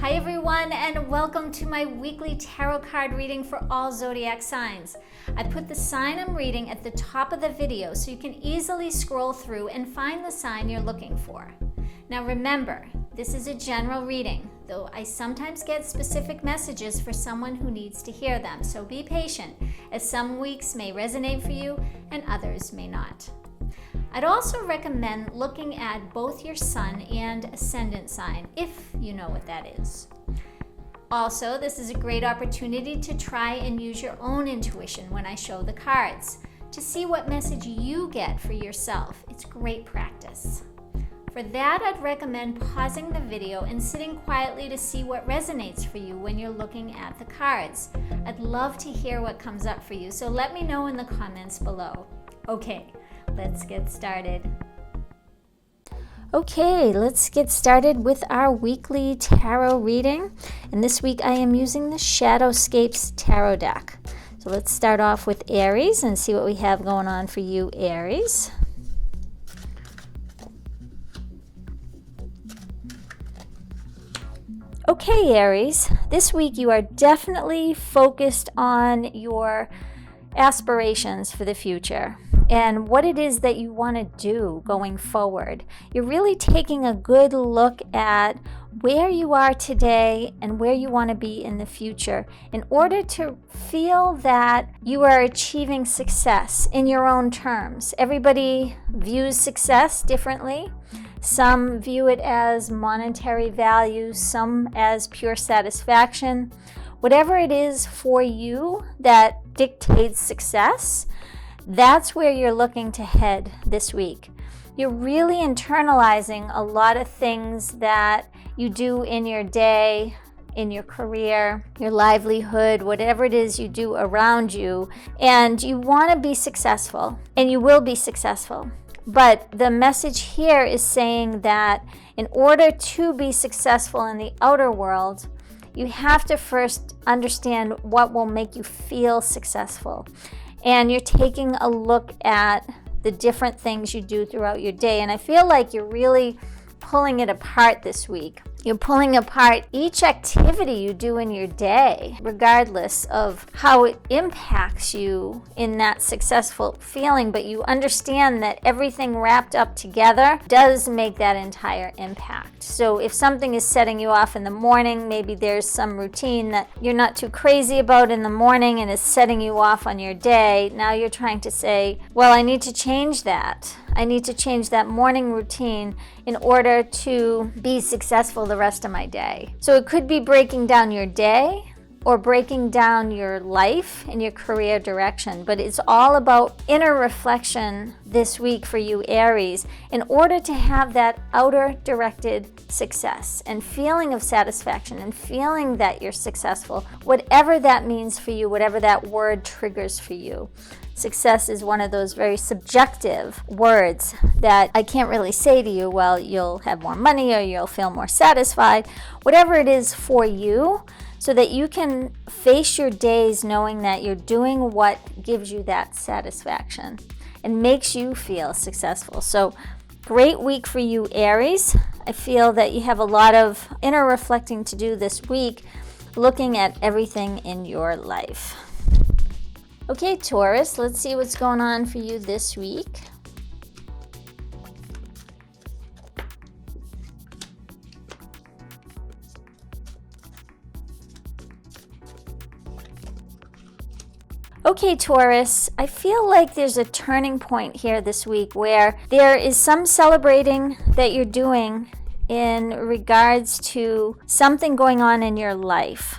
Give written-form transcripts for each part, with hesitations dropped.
Hi everyone, and welcome to my weekly tarot card reading for all zodiac signs. I put the sign I'm reading at the top of the video so you can easily scroll through and find the sign you're looking for. Now remember, this is a general reading, though I sometimes get specific messages for someone who needs to hear them, so be patient, as some weeks may resonate for you and others may not. I'd also recommend looking at both your sun and ascendant sign, if you know what that is. Also, this is a great opportunity to try and use your own intuition when I show the cards, to see what message you get for yourself. It's great practice. For that, I'd recommend pausing the video and sitting quietly to see what resonates for you when you're looking at the cards. I'd love to hear what comes up for you, so let me know in the comments below. Okay. Let's get started. Okay, let's get started with our weekly tarot reading. And this week I am using the Shadowscape's tarot deck. So let's start off with Aries and see what we have going on for you, Aries. Okay, Aries, this week you are definitely focused on your aspirations for the future and what it is that you want to do going forward. You're really taking a good look at where you are today and where you want to be in the future in order to feel that you are achieving success in your own terms. Everybody views success differently. Some view it as monetary value, some as pure satisfaction. Whatever it is for you that dictates success, that's where you're looking to head this week. You're really internalizing a lot of things that you do in your day, in your career, your livelihood, whatever it is you do around you, and you want to be successful, and you will be successful. But the message here is saying that in order to be successful in the outer world, you have to first understand what will make you feel successful. And you're taking a look at the different things you do throughout your day. And I feel like you're really pulling it apart this week. You're pulling apart each activity you do in your day, regardless of how it impacts you in that successful feeling. But you understand that everything wrapped up together does make that entire impact. So if something is setting you off in the morning, maybe there's some routine that you're not too crazy about in the morning and is setting you off on your day. Now you're trying to say, well, I need to change that. I need to change that morning routine in order to be successful the rest of my day. So it could be breaking down your day or breaking down your life and your career direction, but it's all about inner reflection this week for you, Aries, in order to have that outer directed success and feeling of satisfaction and feeling that you're successful, whatever that means for you, whatever that word triggers for you. Success is one of those very subjective words that I can't really say to you, well, you'll have more money or you'll feel more satisfied, whatever it is for you, so that you can face your days knowing that you're doing what gives you that satisfaction and makes you feel successful. So great week for you, Aries. I feel that you have a lot of inner reflecting to do this week, looking at everything in your life. Okay, Taurus, let's see what's going on for you this week. Okay, Taurus, I feel like there's a turning point here this week where there is some celebrating that you're doing in regards to something going on in your life.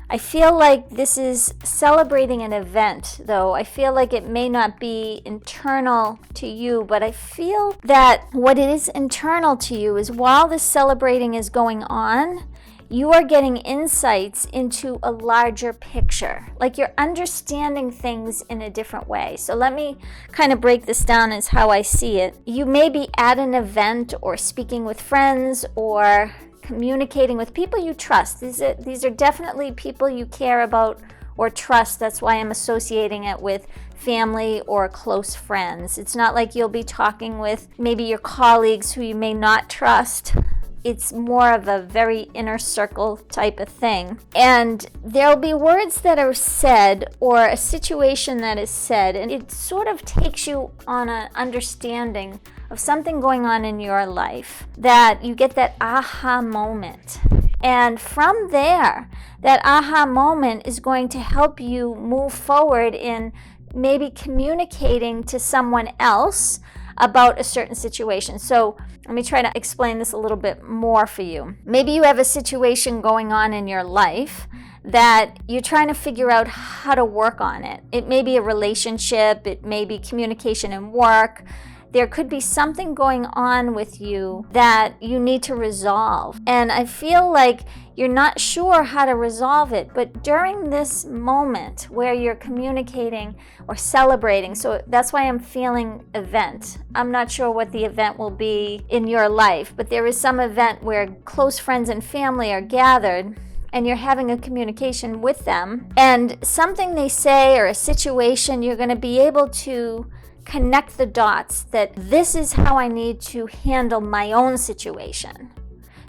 I feel like this is celebrating an event, though. I feel like it may not be internal to you, but I feel that what is internal to you is while this celebrating is going on, you are getting insights into a larger picture. Like you're understanding things in a different way. So let me kind of break this down as how I see it. You may be at an event or speaking with friends or communicating with people you trust. These are definitely people you care about or trust. That's why I'm associating it with family or close friends. It's not like you'll be talking with maybe your colleagues who you may not trust, it's more of a very inner circle type of thing. And there'll be words that are said or a situation that is said, and it sort of takes you on an understanding of something going on in your life, that you get that aha moment. And from there, that aha moment is going to help you move forward in maybe communicating to someone else about a certain situation. So let me try to explain this a little bit more for you. Maybe you have a situation going on in your life that you're trying to figure out how to work on it. It may be a relationship, it may be communication in work. There could be something going on with you that you need to resolve. And I feel like you're not sure how to resolve it, but during this moment where you're communicating or celebrating, so that's why I'm feeling event. I'm not sure what the event will be in your life, but there is some event where close friends and family are gathered and you're having a communication with them, and something they say or a situation, you're going to be able to connect the dots that this is how I need to handle my own situation.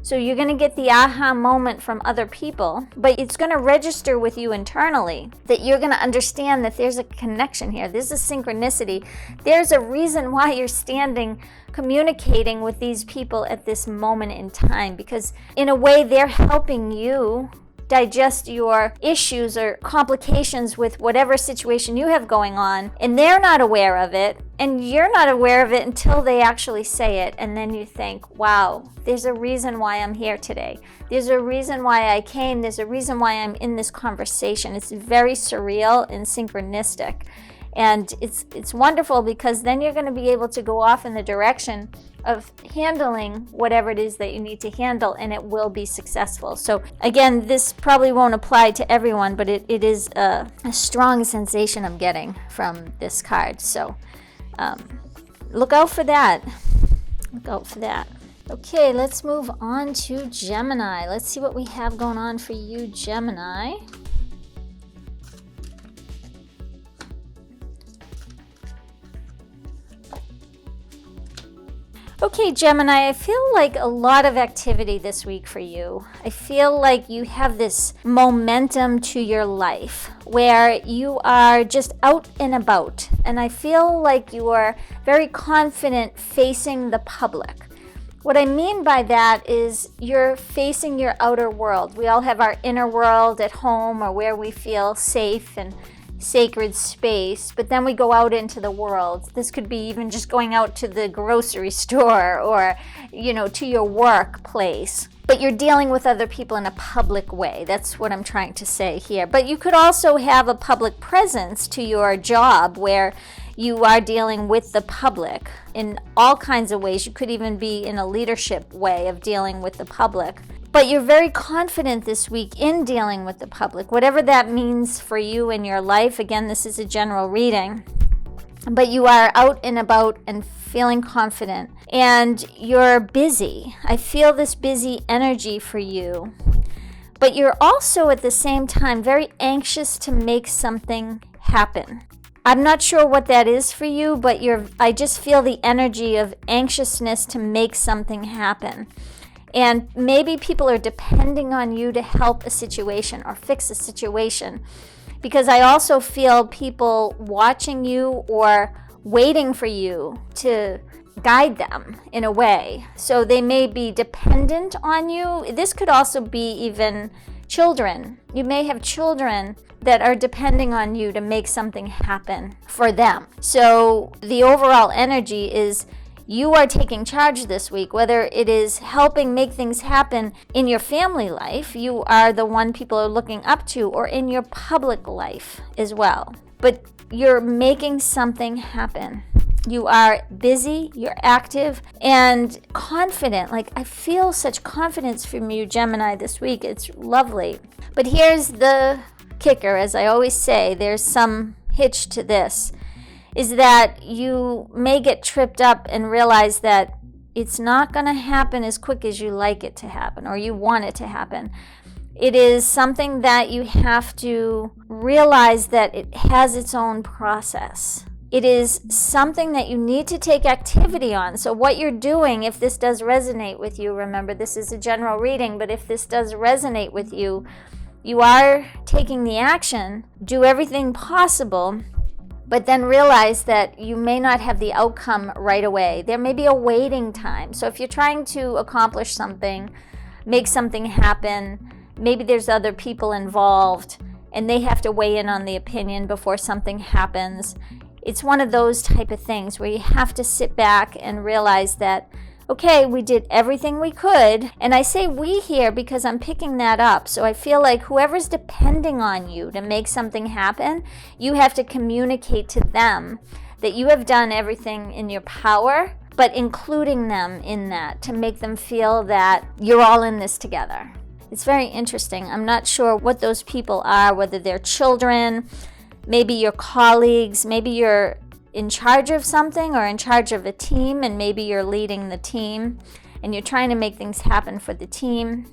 So you're going to get the aha moment from other people, but it's going to register with you internally that you're going to understand that there's a connection here. There's a synchronicity. There's a reason why you're standing communicating with these people at this moment in time, because in a way they're helping you digest your issues or complications with whatever situation you have going on, and they're not aware of it, and you're not aware of it until they actually say it, and then you think, wow, there's a reason why I'm here today. There's a reason why I came. There's a reason why I'm in this conversation. It's very surreal and synchronistic, and it's wonderful, because then you're going to be able to go off in the direction of handling whatever it is that you need to handle, and it will be successful. So again, this probably won't apply to everyone, but it is a strong sensation I'm getting from this card. So look out for that. Look out for that. Okay, let's move on to Gemini. Let's see what we have going on for you, Gemini. Okay, Gemini, I feel like a lot of activity this week for you. I feel like you have this momentum to your life where you are just out and about. And I feel like you are very confident facing the public. What I mean by that is you're facing your outer world. We all have our inner world at home or where we feel safe and sacred space, but then we go out into the world. This could be even just going out to the grocery store or, to your workplace. But you're dealing with other people in a public way. That's what I'm trying to say here. But you could also have a public presence to your job where you are dealing with the public in all kinds of ways. You could even be in a leadership way of dealing with the public. But you're very confident this week in dealing with the public, whatever that means for you in your life. Again, this is a general reading. But you are out and about and feeling confident. And you're busy. I feel this busy energy for you. But you're also at the same time very anxious to make something happen. I'm not sure what that is for you, but I just feel the energy of anxiousness to make something happen. And maybe people are depending on you to help a situation or fix a situation. Because I also feel people watching you or waiting for you to guide them in a way. So they may be dependent on you. This could also be even children. You may have children that are depending on you to make something happen for them. So the overall energy is you are taking charge this week, whether it is helping make things happen in your family life, you are the one people are looking up to, or in your public life as well. But you're making something happen. You are busy, you're active, and confident. Like, I feel such confidence from you, Gemini, this week. It's lovely. But here's the kicker, as I always say, there's some hitch to this, is that you may get tripped up and realize that it's not going to happen as quick as you like it to happen or you want it to happen. It is something that you have to realize that it has its own process. It is something that you need to take activity on. So what you're doing, if this does resonate with you, remember this is a general reading, but if this does resonate with you, you are taking the action, do everything possible, but then realize that you may not have the outcome right away. There may be a waiting time. So if you're trying to accomplish something, make something happen, maybe there's other people involved and they have to weigh in on the opinion before something happens. It's one of those type of things where you have to sit back and realize that, okay, we did everything we could. And I say we here because I'm picking that up. So I feel like whoever's depending on you to make something happen, you have to communicate to them that you have done everything in your power, but including them in that to make them feel that you're all in this together. It's very interesting. I'm not sure what those people are, whether they're children, maybe your colleagues, maybe you're in charge of something or in charge of a team, and maybe you're leading the team and you're trying to make things happen for the team.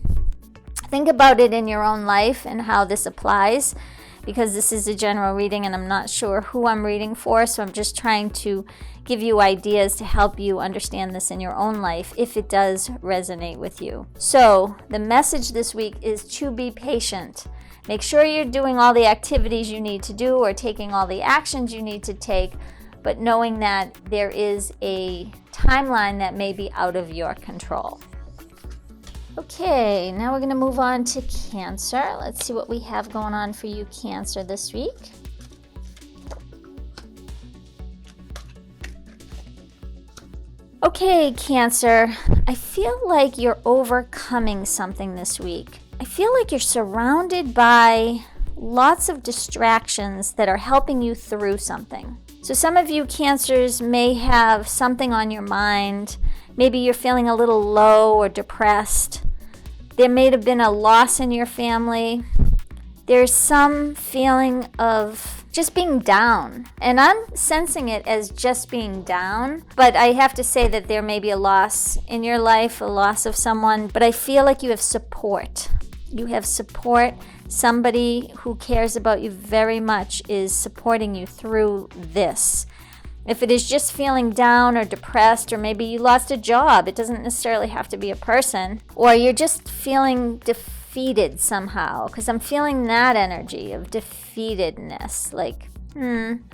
Think about it in your own life and how this applies, because this is a general reading and I'm not sure who I'm reading for, so I'm just trying to give you ideas to help you understand this in your own life if it does resonate with you. So the message this week is to be patient. Make sure you're doing all the activities you need to do or taking all the actions you need to take, but knowing that there is a timeline that may be out of your control. Okay, now we're going to move on to Cancer. Let's see what we have going on for you, Cancer, this week. Okay, Cancer, I feel like you're overcoming something this week. I feel like you're surrounded by lots of distractions that are helping you through something. So some of you Cancers may have something on your mind. Maybe you're feeling a little low or depressed. There may have been a loss in your family. There's some feeling of just being down. And I'm sensing it as just being down. But I have to say that there may be a loss in your life, a loss of someone. But I feel like you have support. You have support. Somebody who cares about you very much is supporting you through this. If it is just feeling down or depressed, or maybe you lost a job, it doesn't necessarily have to be a person, or you're just feeling defeated somehow, because I'm feeling that energy of defeatedness, like,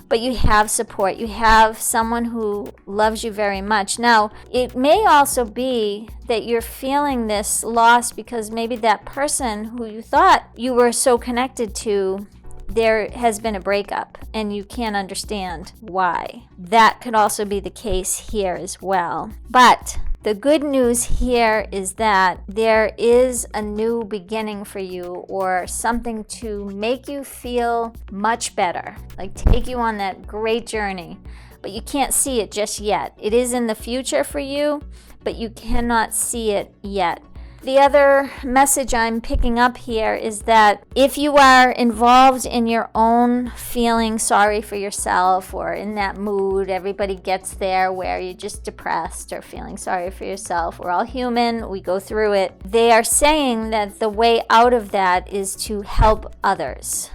but you have support. You have someone who loves you very much. Now, it may also be that you're feeling this loss because maybe that person who you thought you were so connected to, there has been a breakup and you can't understand why. That could also be the case here as well. But the good news here is that there is a new beginning for you, or something to make you feel much better, like take you on that great journey. But you can't see it just yet. It is in the future for you, but you cannot see it yet. The other message I'm picking up here is that if you are involved in your own feeling sorry for yourself, or in that mood, everybody gets there where you're just depressed or feeling sorry for yourself. We're all human, we go through it. They are saying that the way out of that is to help others.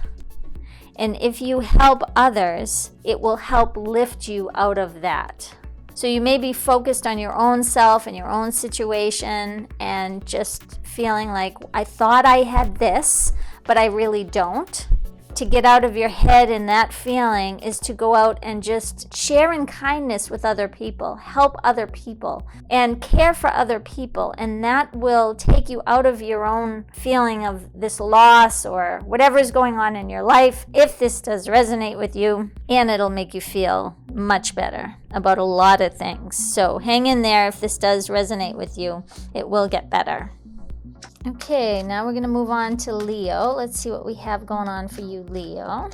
And if you help others, it will help lift you out of that. So you may be focused on your own self and your own situation and just feeling like, I thought I had this, but I really don't. To get out of your head in that feeling is to go out and just share in kindness with other people, help other people, and care for other people. And that will take you out of your own feeling of this loss or whatever is going on in your life, if this does resonate with you, and it'll make you feel much better about a lot of things. So hang in there. If this does resonate with you, it will get better. Okay, now we're going to move on to Leo. Let's see what we have going on for you, Leo.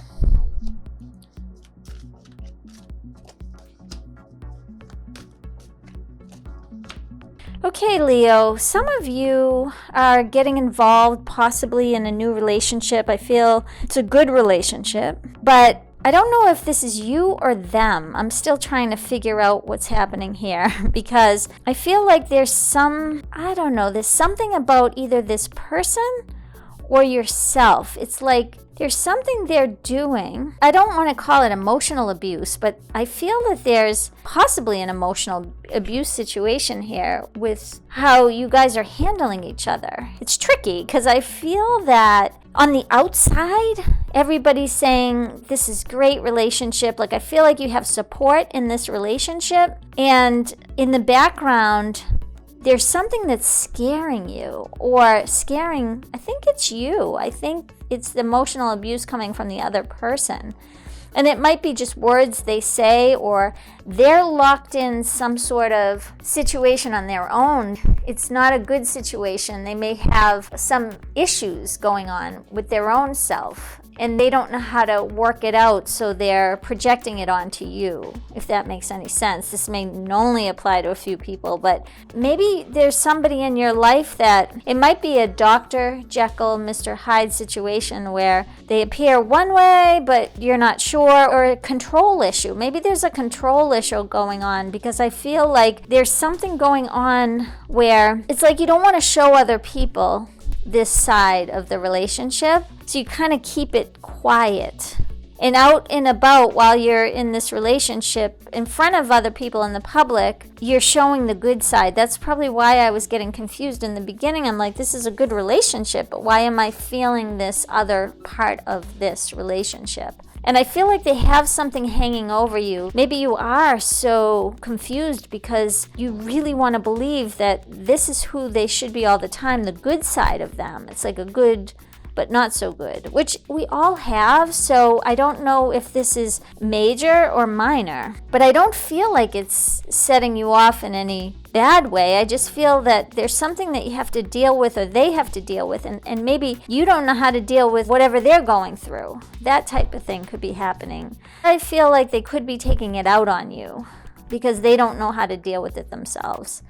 Okay, Leo, some of you are getting involved possibly in a new relationship. I feel it's a good relationship, but I don't know if this is you or them. I'm still trying to figure out what's happening here, because I feel like there's something about either this person or yourself. It's like there's something they're doing. I don't want to call it emotional abuse, but I feel that there's possibly an emotional abuse situation here with how you guys are handling each other. It's tricky because I feel that on the outside, everybody's saying this is great relationship. Like, I feel like you have support in this relationship, and in the background, there's something that's scaring you, or scaring, I think it's you. I think it's the emotional abuse coming from the other person. And it might be just words they say, or they're locked in some sort of situation on their own. It's not a good situation. They may have some issues going on with their own self, and they don't know how to work it out, so they're projecting it onto you, if that makes any sense. This may only apply to a few people, but maybe there's somebody in your life that, it might be a Dr. Jekyll, Mr. Hyde situation where they appear one way, but you're not sure, or a control issue. Maybe there's a control issue going on, because I feel like there's something going on where it's like you don't want to show other people this side of the relationship, so you kind of keep it quiet. And out and about while you're in this relationship, in front of other people in the public, you're showing the good side. That's probably why I was getting confused in the beginning. I'm like, this is a good relationship, but why am I feeling this other part of this relationship? And I feel like they have something hanging over you. Maybe you are so confused because you really want to believe that this is who they should be all the time, the good side of them. It's like a good but not so good, which we all have. So I don't know if this is major or minor, but I don't feel like it's setting you off in any bad way. I just feel that there's something that you have to deal with, or they have to deal with, and maybe you don't know how to deal with whatever they're going through. That type of thing could be happening. I feel like they could be taking it out on you because they don't know how to deal with it themselves.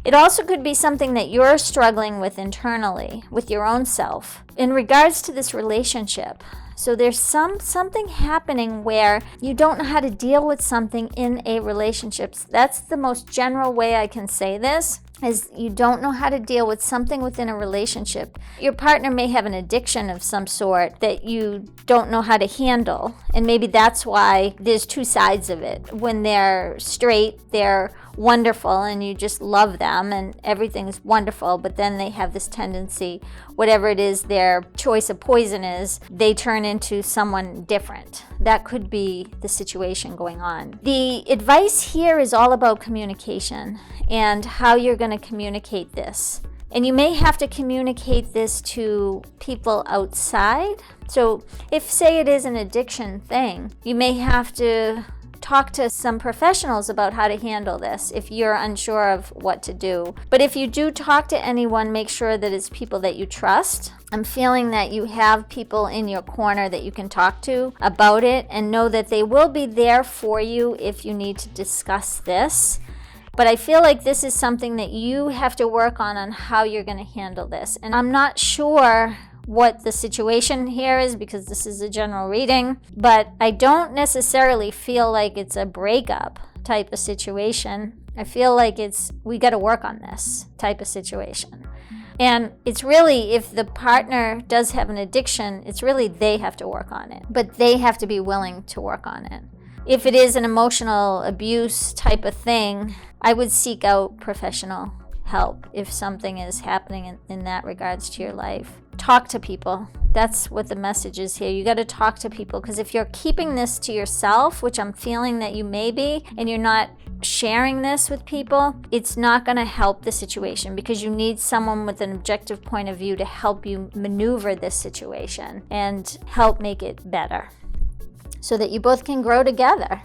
It also could be something that you're struggling with internally, with your own self, in regards to this relationship. So there's something happening where you don't know how to deal with something in a relationship. That's the most general way I can say this, is you don't know how to deal with something within a relationship. Your partner may have an addiction of some sort that you don't know how to handle, and maybe that's why there's two sides of it. When they're straight, they're wonderful and you just love them and everything's wonderful, but then they have this tendency, whatever it is their choice of poison is, they turn into someone different. That could be the situation going on. The advice here is all about communication and how you're going to communicate this. And you may have to communicate this to people outside. So if, say, it is an addiction thing, you may have to talk to some professionals about how to handle this if you're unsure of what to do. But if you do talk to anyone, make sure that it's people that you trust. I'm feeling that you have people in your corner that you can talk to about it, and know that they will be there for you if you need to discuss this. But I feel like this is something that you have to work on how you're going to handle this. And I'm not sure what the situation here is because this is a general reading, but I don't necessarily feel like it's a breakup type of situation. I feel like it's, we got to work on this type of situation. And it's really, if the partner does have an addiction, it's really they have to work on it, but they have to be willing to work on it. If it is an emotional abuse type of thing, I would seek out professional help if something is happening in that regards to your life. Talk to people. That's what the message is here. You got to talk to people, because if you're keeping this to yourself, which I'm feeling that you may be, and you're not sharing this with people, it's not going to help the situation, because you need someone with an objective point of view to help you maneuver this situation and help make it better so that you both can grow together.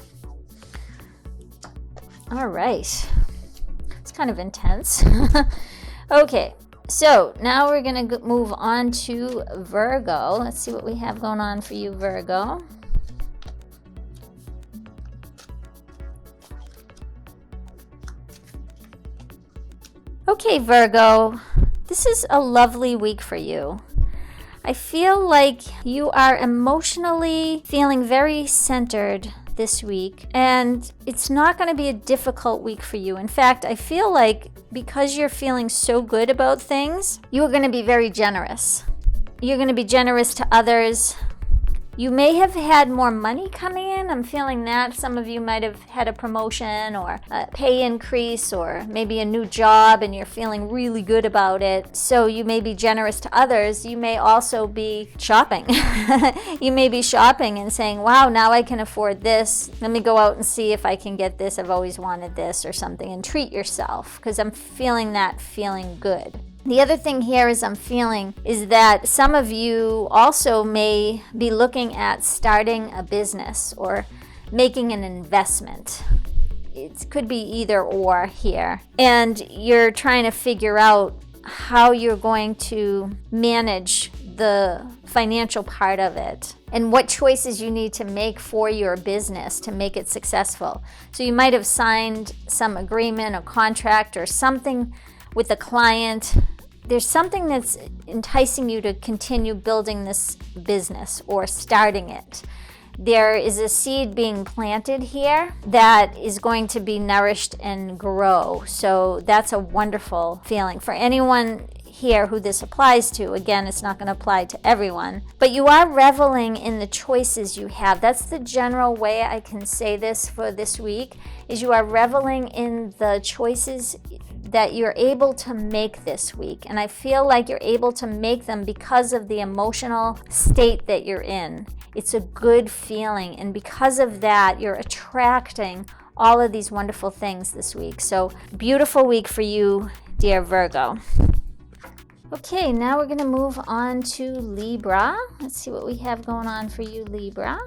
All right. It's kind of intense. Okay. So now we're going to move on to Virgo. Let's see what we have going on for you, Virgo. Okay, Virgo, this is a lovely week for you. I feel like you are emotionally feeling very centered this week, and it's not going to be a difficult week for you. In fact, I feel like because you're feeling so good about things, you are going to be very generous. You're going to be generous to others You may have had more money coming in. I'm feeling that. Some of you might have had a promotion or a pay increase or maybe a new job and you're feeling really good about it. So you may be generous to others. You may also be shopping. You may be shopping and saying, wow, now I can afford this. Let me go out and see if I can get this. I've always wanted this or something, and treat yourself, because I'm feeling that feeling good. The other thing here is I'm feeling is that some of you also may be looking at starting a business or making an investment. It could be either or here. And you're trying to figure out how you're going to manage the financial part of it and what choices you need to make for your business to make it successful. So you might have signed some agreement or contract or something with a client. There's something that's enticing you to continue building this business or starting it. There is a seed being planted here that is going to be nourished and grow. So that's a wonderful feeling. For anyone here who this applies to, again, it's not going to apply to everyone, but you are reveling in the choices you have. That's the general way I can say this for this week, is you are reveling in the choices that you're able to make this week. And I feel like you're able to make them because of the emotional state that you're in. It's a good feeling. And because of that, you're attracting all of these wonderful things this week. So beautiful week for you, dear Virgo. Okay, now we're going to move on to Libra. Let's see what we have going on for you, Libra.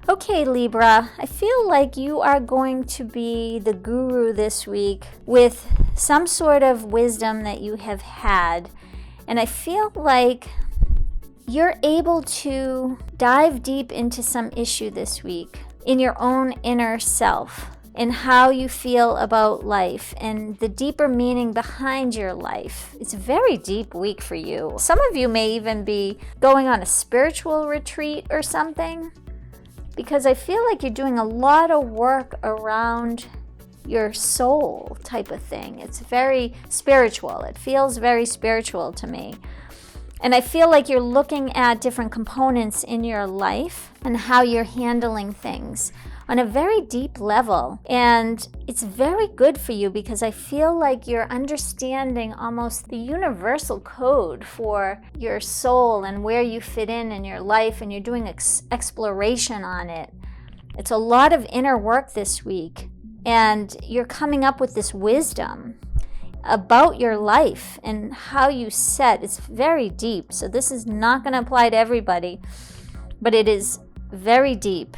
Okay, Libra, I feel like you are going to be the guru this week with some sort of wisdom that you have had. And I feel like you're able to dive deep into some issue this week in your own inner self and how you feel about life and the deeper meaning behind your life. It's a very deep week for you. Some of you may even be going on a spiritual retreat or something, because I feel like you're doing a lot of work around your soul type of thing. It's very spiritual. It feels very spiritual to me. And I feel like you're looking at different components in your life and how you're handling things on a very deep level. And it's very good for you because I feel like you're understanding almost the universal code for your soul and where you fit in your life, and you're doing exploration on it. It's a lot of inner work this week, and you're coming up with this wisdom about your life and how you set. It's very deep. So this is not going to apply to everybody, but it is very deep,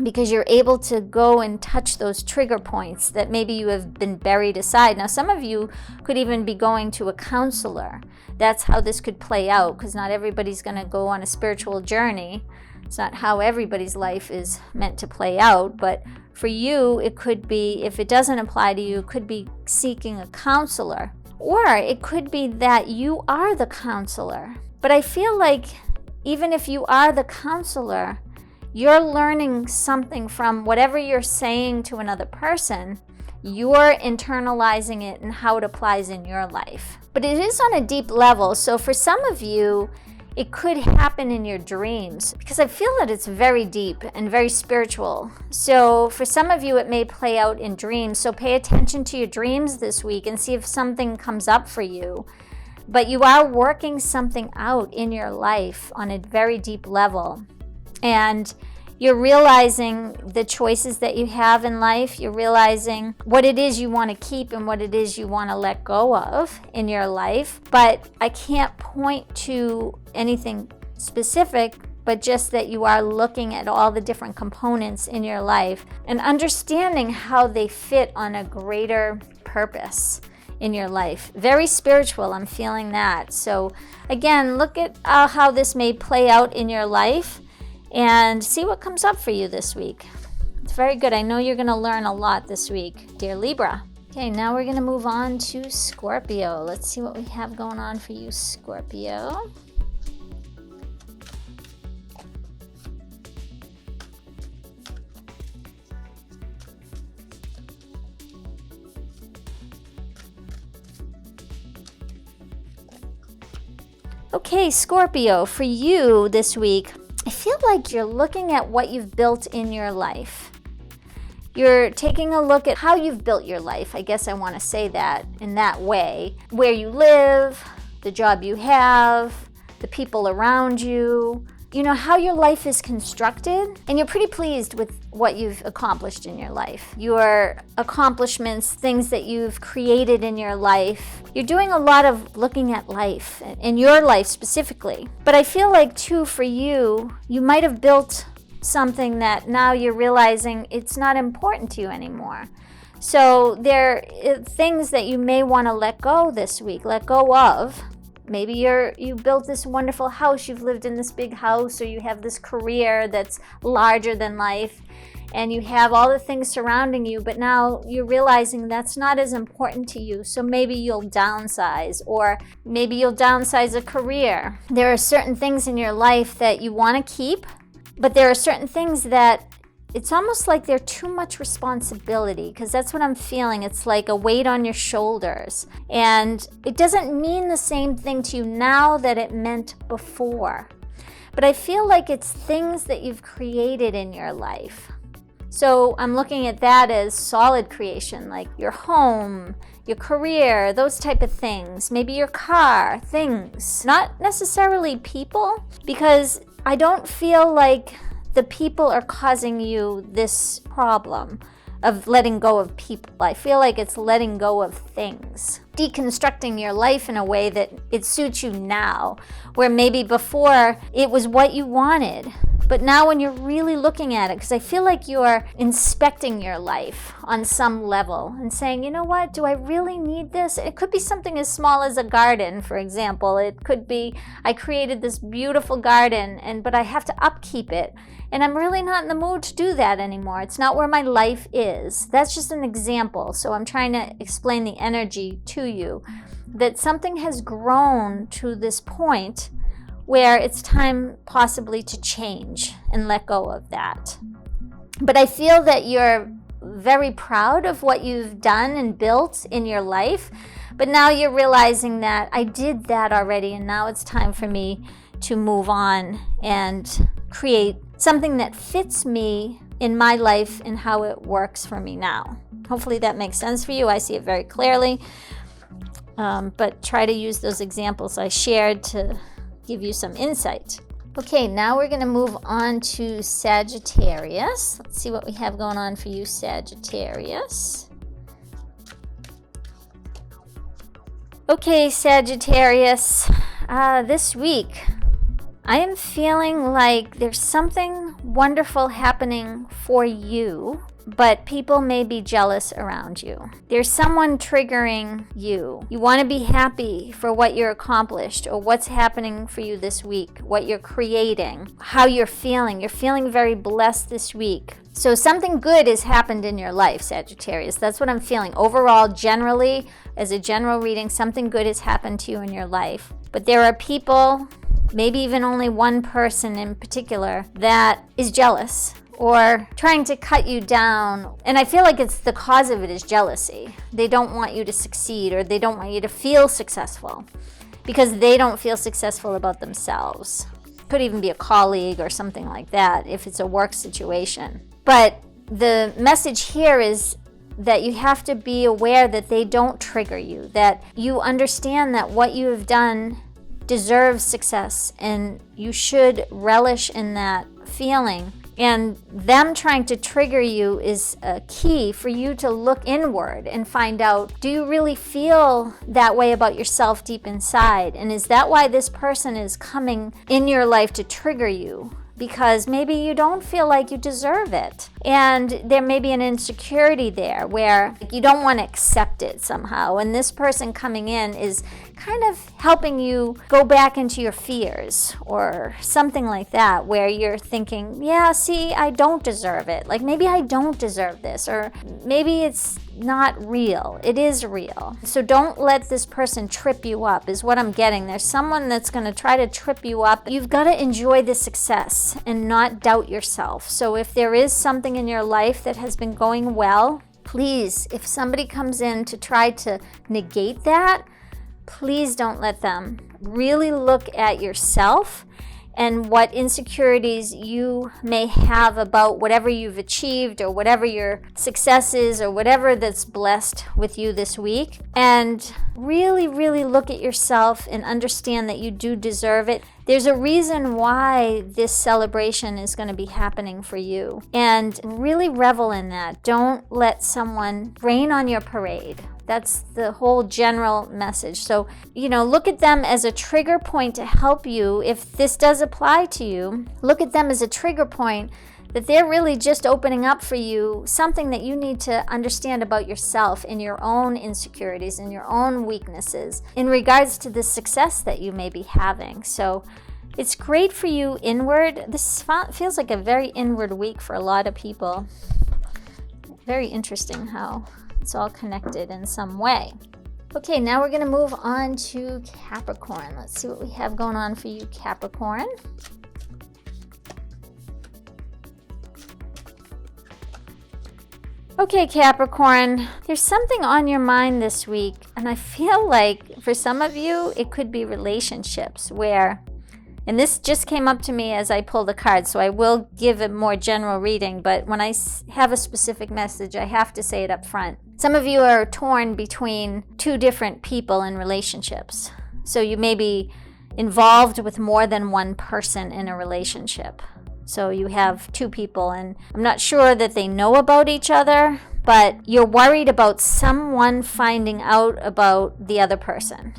because you're able to go and touch those trigger points that maybe you have been buried aside. Now, some of you could even be going to a counselor. That's how this could play out, because not everybody's going to go on a spiritual journey. It's not how everybody's life is meant to play out. But for you, it could be, if it doesn't apply to you, it could be seeking a counselor. Or it could be that you are the counselor. But I feel like even if you are the counselor, you're learning something from whatever you're saying to another person. You're internalizing it and how it applies in your life. But it is on a deep level. So for some of you, it could happen in your dreams, because I feel that it's very deep and very spiritual. So for some of you, it may play out in dreams. So pay attention to your dreams this week and see if something comes up for you. But you are working something out in your life on a very deep level. And you're realizing the choices that you have in life. You're realizing what it is you want to keep and what it is you want to let go of in your life. But I can't point to anything specific, but just that you are looking at all the different components in your life and understanding how they fit on a greater purpose in your life. Very spiritual, I'm feeling that. So again, look at how this may play out in your life and see what comes up for you this week. It's very good. I know you're going to learn a lot this week, dear Libra. Okay, now we're going to move on to Scorpio. Let's see what we have going on for you, Scorpio. Okay, Scorpio, for you this week, I feel like you're looking at what you've built in your life. You're taking a look at how you've built your life. I guess I want to say that in that way. Where you live, the job you have, the people around you, how your life is constructed. And you're pretty pleased with what you've accomplished in your life. Your accomplishments, things that you've created in your life. You're doing a lot of looking at life, in your life specifically. But I feel like too, for you might have built something that now you're realizing it's not important to you anymore. So there are things that you may want to let go this week, let go of. Maybe you built this wonderful house, you've lived in this big house, or you have this career that's larger than life, and you have all the things surrounding you, but now you're realizing that's not as important to you. So maybe you'll downsize, or maybe you'll downsize a career. There are certain things in your life that you want to keep, but there are certain things that it's almost like they're too much responsibility, because that's what I'm feeling. It's like a weight on your shoulders. And it doesn't mean the same thing to you now that it meant before. But I feel like it's things that you've created in your life. So I'm looking at that as solid creation, like your home, your career, those type of things. Maybe your car, things. Not necessarily people, because I don't feel like the people are causing you this problem of letting go of people. I feel like it's letting go of things. Deconstructing your life in a way that it suits you now, where maybe before it was what you wanted. But now when you're really looking at it, because I feel like you're inspecting your life on some level and saying, you know what, do I really need this? It could be something as small as a garden, for example. It could be, I created this beautiful garden, but I have to upkeep it. And I'm really not in the mood to do that anymore. It's not where my life is. That's just an example. So I'm trying to explain the energy to you, that something has grown to this point where it's time possibly to change and let go of that. But I feel that you're very proud of what you've done and built in your life, but now you're realizing that I did that already, and now it's time for me to move on and create something that fits me in my life and how it works for me now. Hopefully that makes sense for you. I see it very clearly, but try to use those examples I shared to give you some insight. Okay, now we're going to move on to Sagittarius. Let's see what we have going on for you, Sagittarius. Okay, Sagittarius, this week I am feeling like there's something wonderful happening for you, but people may be jealous around you. There's someone triggering you. You want to be happy for what you're accomplished or what's happening for you this week, what you're creating, how you're feeling. You're feeling very blessed this week. So something good has happened in your life, Sagittarius. That's what I'm feeling. Overall, generally, as a general reading, something good has happened to you in your life. But there are people, maybe even only one person in particular, that is jealous or trying to cut you down. And I feel like it's the cause of it is jealousy. They don't want you to succeed, or they don't want you to feel successful because they don't feel successful about themselves. Could even be a colleague or something like that if it's a work situation. But the message here is that you have to be aware that they don't trigger you, that you understand that what you have done deserves success, and you should relish in that feeling. And them trying to trigger you is a key for you to look inward and find out, do you really feel that way about yourself deep inside? And is that why this person is coming in your life to trigger you? Because maybe you don't feel like you deserve it. And there may be an insecurity there where you don't want to accept it somehow. And this person coming in is kind of helping you go back into your fears or something like that, where you're thinking, yeah, see, I don't deserve it. Like maybe I don't deserve this, or maybe it's not real. It is real. So don't let this person trip you up, is what I'm getting. There's someone that's going to try to trip you up. You've got to enjoy the success and not doubt yourself. So if there is something in your life that has been going well, please, if somebody comes in to try to negate that, please don't let them really look at yourself and what insecurities you may have about whatever you've achieved or whatever your success is or whatever that's blessed with you this week. And really, really look at yourself and understand that you do deserve it. There's a reason why this celebration is going to be happening for you. And really revel in that. Don't let someone rain on your parade. That's the whole general message. So, look at them as a trigger point to help you. If this does apply to you, look at them as a trigger point that they're really just opening up for you something that you need to understand about yourself and your own insecurities and your own weaknesses in regards to the success that you may be having. So it's great for you inward. This feels like a very inward week for a lot of people. Very interesting how it's all connected in some way. Okay, now we're going to move on to Capricorn. Let's see what we have going on for you, Capricorn. Okay, Capricorn, there's something on your mind this week, and I feel like for some of you, it could be relationships where, and this just came up to me as I pulled the card, so I will give a more general reading, but when I have a specific message, I have to say it up front. Some of you are torn between two different people in relationships. So you may be involved with more than one person in a relationship. So you have two people, and I'm not sure that they know about each other, but you're worried about someone finding out about the other person.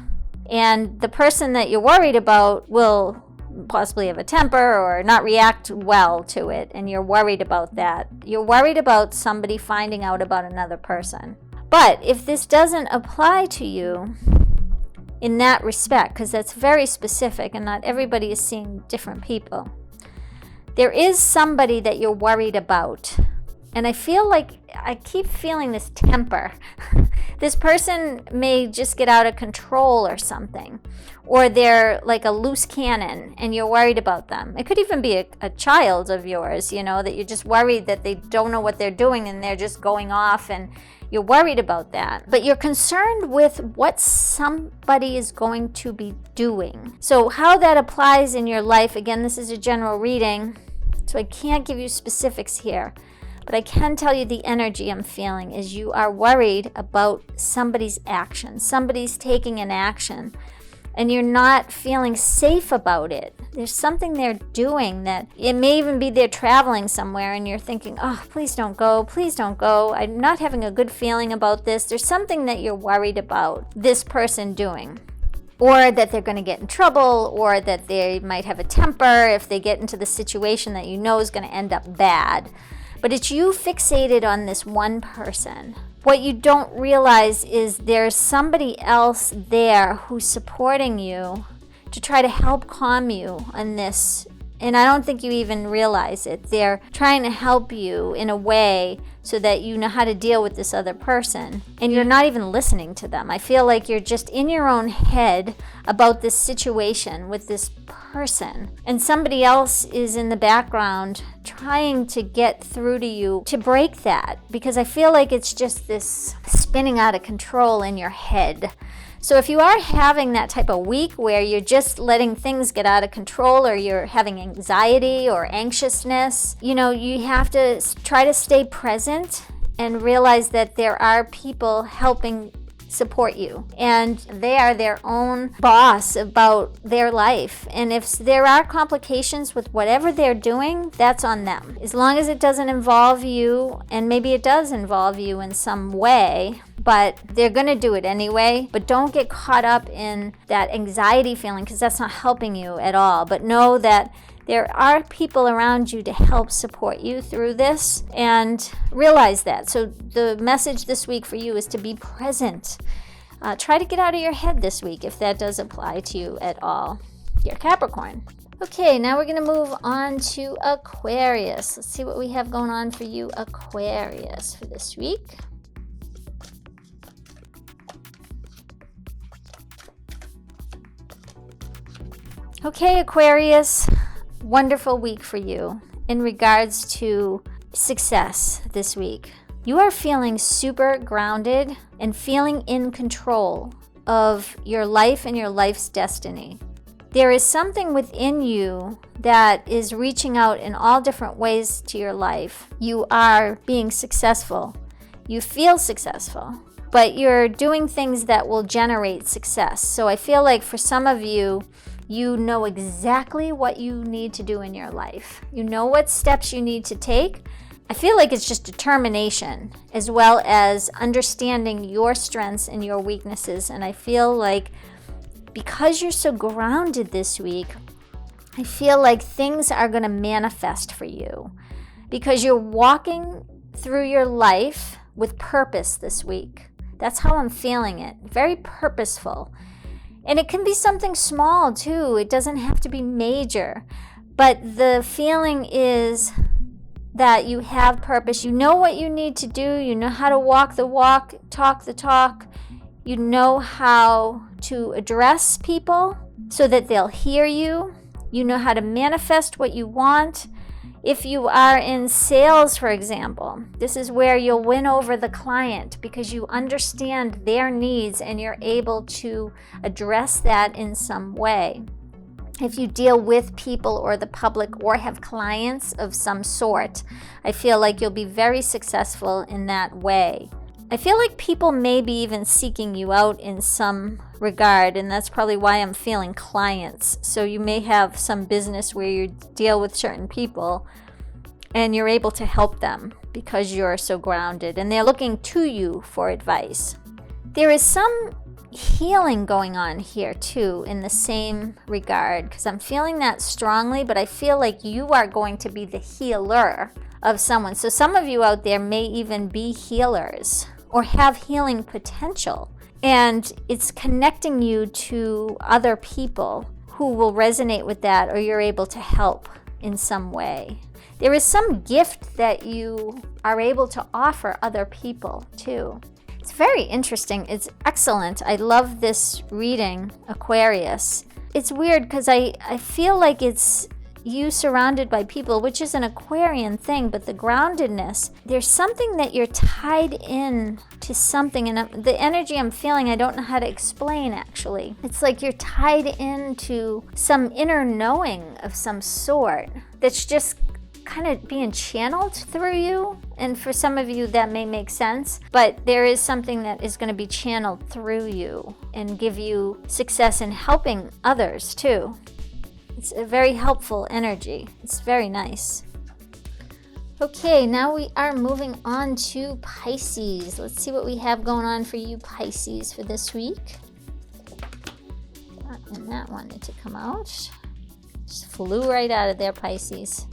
And the person that you're worried about will possibly have a temper or not react well to it, and you're worried about that. You're worried about somebody finding out about another person. But if this doesn't apply to you in that respect, because that's very specific and not everybody is seeing different people, there is somebody that you're worried about. And I feel like I keep feeling this temper. This person may just get out of control or something. Or they're like a loose cannon and you're worried about them. It could even be a child of yours, that you're just worried that they don't know what they're doing and they're just going off, and you're worried about that. But you're concerned with what somebody is going to be doing. So how that applies in your life, again, this is a general reading, so I can't give you specifics here. But I can tell you the energy I'm feeling is you are worried about somebody's action. Somebody's taking an action, and you're not feeling safe about it. There's something they're doing that it may even be they're traveling somewhere, and you're thinking, oh, please don't go. Please don't go. I'm not having a good feeling about this. There's something that you're worried about this person doing. Or that they're going to get in trouble, or that they might have a temper if they get into the situation that you know is going to end up bad. But it's you fixated on this one person. What you don't realize is there's somebody else there who's supporting you to try to help calm you on this. And I don't think you even realize it. They're trying to help you in a way so that you know how to deal with this other person. And you're not even listening to them. I feel like you're just in your own head about this situation with this person. And somebody else is in the background trying to get through to you to break that. Because I feel like it's just this spinning out of control in your head. So if you are having that type of week where you're just letting things get out of control, or you're having anxiety or anxiousness, you have to try to stay present and realize that there are people helping support you, and they are their own boss about their life. And if there are complications with whatever they're doing, that's on them. As long as it doesn't involve you, and maybe it does involve you in some way, but they're going to do it anyway. But don't get caught up in that anxiety feeling, because that's not helping you at all. But know that there are people around you to help support you through this, and realize that. So the message this week for you is to be present. Try to get out of your head this week if that does apply to you at all. You're Capricorn. Okay, now we're going to move on to Aquarius. Let's see what we have going on for you, Aquarius, for this week. Okay, Aquarius, wonderful week for you in regards to success this week. You are feeling super grounded and feeling in control of your life and your life's destiny. There is something within you that is reaching out in all different ways to your life. You are being successful. You feel successful, but you're doing things that will generate success. So I feel like for some of you, you know exactly what you need to do in your life. You know what steps you need to take. I feel like it's just determination as well as understanding your strengths and your weaknesses. And I feel like because you're so grounded this week, I feel like things are going to manifest for you because you're walking through your life with purpose this week. That's how I'm feeling it. Very purposeful. And it can be something small too. It doesn't have to be major. But the feeling is that you have purpose. You know what you need to do. You know how to walk the walk, talk the talk. You know how to address people so that they'll hear you. You know how to manifest what you want. If you are in sales, for example, this is where you'll win over the client because you understand their needs and you're able to address that in some way. If you deal with people or the public or have clients of some sort, I feel like you'll be very successful in that way. I feel like people may be even seeking you out in some regard, and that's probably why I'm feeling clients. So you may have some business where you deal with certain people and you're able to help them because you're so grounded and they're looking to you for advice. There is some healing going on here too in the same regard because I'm feeling that strongly, but I feel like you are going to be the healer of someone. So some of you out there may even be healers or have healing potential, and it's connecting you to other people who will resonate with that, or you're able to help in some way. There is some gift that you are able to offer other people too. It's very interesting. It's excellent. I love this reading, Aquarius. It's weird because I feel like it's you surrounded by people, which is an Aquarian thing, but the groundedness, there's something that you're tied in to something, and the energy I'm feeling, I don't know how to explain actually. It's like you're tied into some inner knowing of some sort that's just kind of being channeled through you. And for some of you that may make sense, but there is something that is going to be channeled through you and give you success in helping others too. It's a very helpful energy. It's very nice. Okay, now we are moving on to Pisces. Let's see what we have going on for you Pisces for this week. And that wanted to come out. Just flew right out of there, Pisces.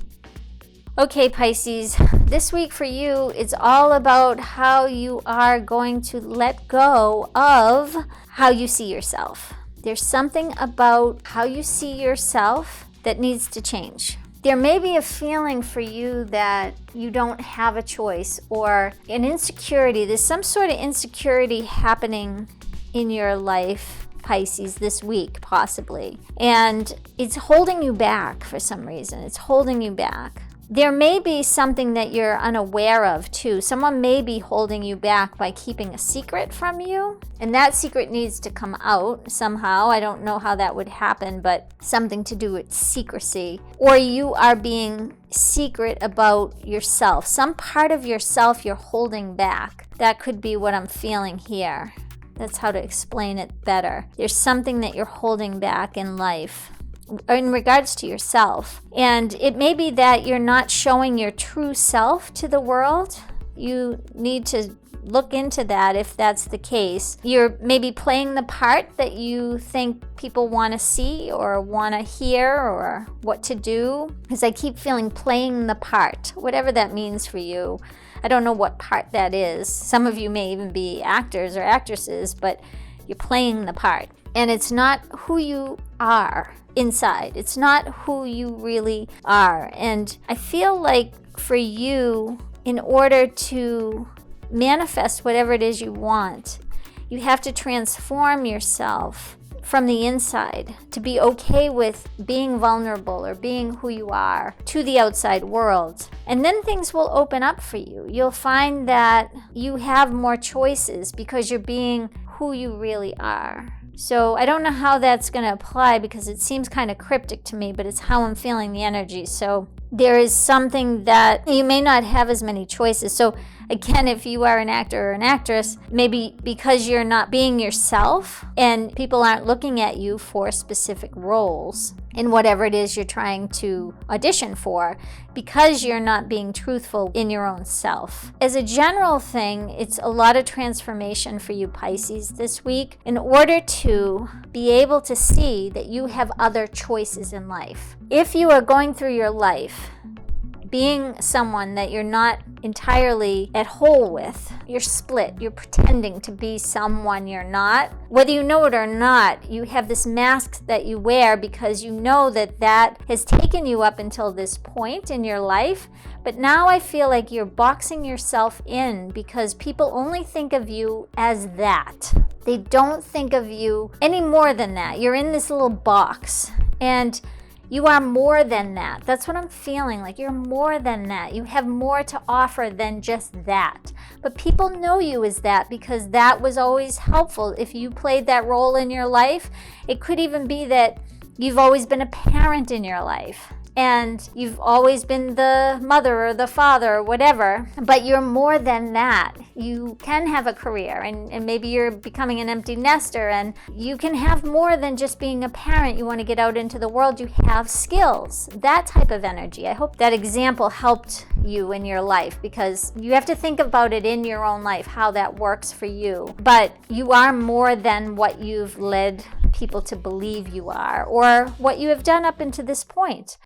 Okay, Pisces, this week for you, it's all about how you are going to let go of how you see yourself. There's something about how you see yourself that needs to change. There may be a feeling for you that you don't have a choice, or an insecurity. There's some sort of insecurity happening in your life, Pisces, this week possibly. And it's holding you back for some reason. It's holding you back. There may be something that you're unaware of too. Someone may be holding you back by keeping a secret from you, and that secret needs to come out somehow. I don't know how that would happen, but something to do with secrecy. Or you are being secret about yourself. Some part of yourself you're holding back. That could be what I'm feeling here. That's how to explain it better. There's something that you're holding back in life in regards to yourself. And it may be that you're not showing your true self to the world. You need to look into that if that's the case. You're maybe playing the part that you think people want to see or want to hear or what to do. Because I keep feeling playing the part, whatever that means for you. I don't know what part that is. Some of you may even be actors or actresses, but you're playing the part. And it's not who you are inside. It's not who you really are. And I feel like for you, in order to manifest whatever it is you want, you have to transform yourself from the inside to be okay with being vulnerable or being who you are to the outside world. And then things will open up for you. You'll find that you have more choices because you're being who you really are. So I don't know how that's going to apply because it seems kind of cryptic to me, but it's how I'm feeling the energy. So there is something that you may not have as many choices. So again, if you are an actor or an actress, maybe because you're not being yourself and people aren't looking at you for specific roles in whatever it is you're trying to audition for, because you're not being truthful in your own self. As a general thing, it's a lot of transformation for you Pisces this week in order to be able to see that you have other choices in life. If you are going through your life being someone that you're not entirely at whole with, you're split, you're pretending to be someone you're not, whether you know it or not, you have this mask that you wear because you know that that has taken you up until this point in your life. But now I feel like you're boxing yourself in because people only think of you as that. They don't think of you any more than that. You're in this little box, and you are more than that. That's what I'm feeling like. You're more than that. You have more to offer than just that. But people know you as that because that was always helpful. If you played that role in your life, it could even be that you've always been a parent in your life. And you've always been the mother or the father or whatever, but you're more than that. You can have a career, and maybe you're becoming an empty nester, and you can have more than just being a parent. You want to get out into the world. You have skills, that type of energy. I hope that example helped you in your life, because you have to think about it in your own life, how that works for you. But you are more than what you've led people to believe you are, or what you have done up until this point.